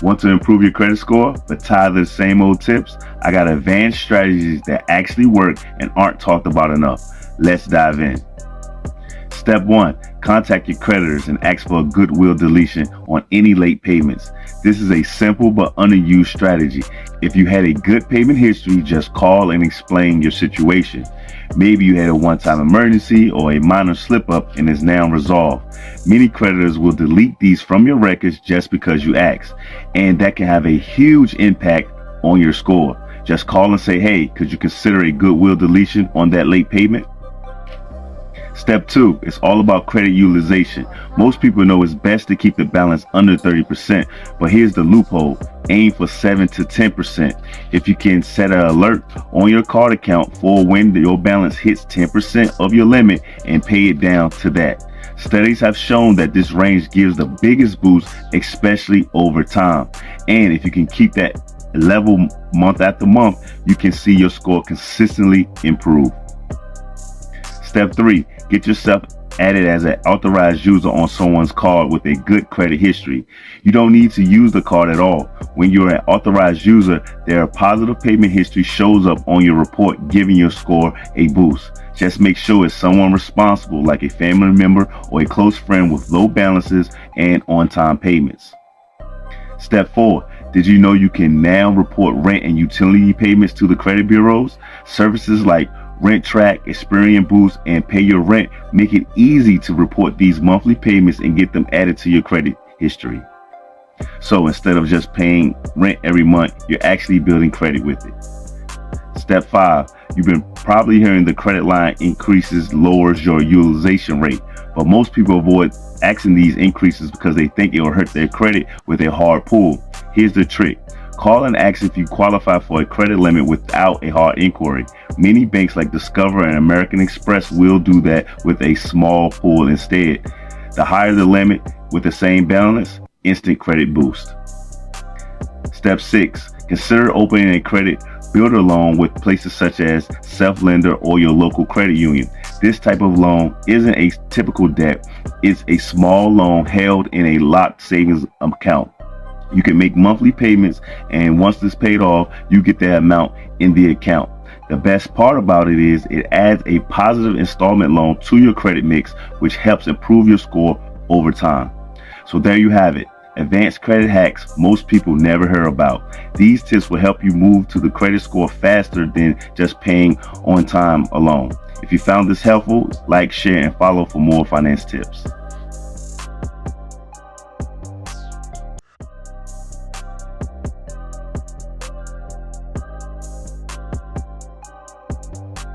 Want to improve your credit score but tired of the same old tips? I got advanced strategies that actually work and aren't talked about enough. Let's dive in. Step 1. Contact your creditors and ask for a goodwill deletion on any late payments. This is a simple but underused strategy. If you had a good payment history, just call and explain your situation. Maybe you had a one-time emergency or a minor slip-up and is now resolved. Many creditors will delete these from your records just because you asked, and that can have a huge impact on your score. Just call and say, hey, could you consider a goodwill deletion on that late payment? Step 2, it's all about credit utilization. Most people know it's best to keep the balance under 30%, but here's the loophole. Aim for 7 to 10%. If you can set an alert on your card account for when your balance hits 10% of your limit and pay it down to that. Studies have shown that this range gives the biggest boost, especially over time. And if you can keep that level month after month, you can see your score consistently improve. Step 3, get yourself added as an authorized user on someone's card with a good credit history. You don't need to use the card at all. When you're an authorized user, their positive payment history shows up on your report, giving your score a boost. Just make sure it's someone responsible, like a family member or a close friend with low balances and on-time payments. Step 4. Did you know you can now report rent and utility payments to the credit bureaus? Services like RentTrack, Experian Boost, and Pay Your Rent make it easy to report these monthly payments and get them added to your credit history. So instead of just paying rent every month, you're actually building credit with it. Step 5. You've been probably hearing the credit line increases lowers your utilization rate, but most people avoid asking these increases because they think it will hurt their credit with a hard pull. Here's the trick. Call and ask if you qualify for a credit limit without a hard inquiry. Many banks like Discover and American Express will do that with a small pull instead. The higher the limit with the same balance, instant credit boost. Step 6. Consider opening a credit builder loan with places such as Self-Lender or your local credit union. This type of loan isn't a typical debt. It's a small loan held in a locked savings account. You can make monthly payments, and once it's paid off, you get that amount in the account. The best part about it is it adds a positive installment loan to your credit mix, which helps improve your score over time. So there you have it. Advanced credit hacks most people never hear about. These tips will help you move to the credit score faster than just paying on time alone. If you found this helpful, like, share, and follow for more finance tips.